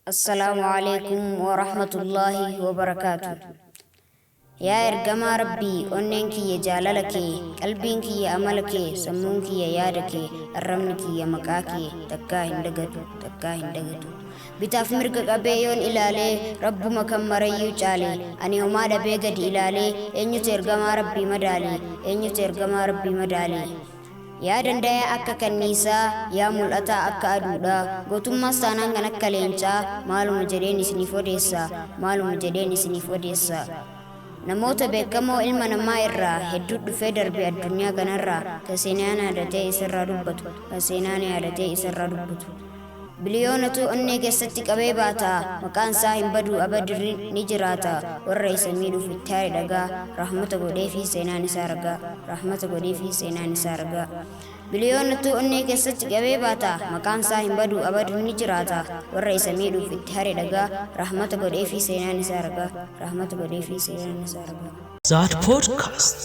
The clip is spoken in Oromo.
السلام عليكم ورحمة الله وبركاته. يا إرجما ربي أنك يا جلالك قلبك يا أملك سمونك يا يادك الرمنك يا مكاك تكاهن دغتو بتافمرك قبيون إلالي رب مكم مريو جالي أني وما دبيغد إلالي إنيو ترجما ربي مدالي يا دندaya akka kanisa ya mul'ata akka aduudha gootummaa saanaan kan akka leencaa maaluma jedheen isiniif odeessa namoota beekamoo ilma namaa irraa hedduu dhufee darbe addunyaa kanarraa kan seenaan yaadatee isarraa dubbatu biliyoonatu onnee keessatti qabee baata maqaan isaa hin badu abadirri ni jiraata warra isa miidhuuf itti haare dhagaa rahmata godhee fi seenaan isaa ragaa biliyoonatu onnee keessatti qabee baata maqaan isaa hin badu abadirri ni jiraata warra isa miidhuuf itti haare dhagaa rahmata godhee fi seenaan isaa ragaa That podcast.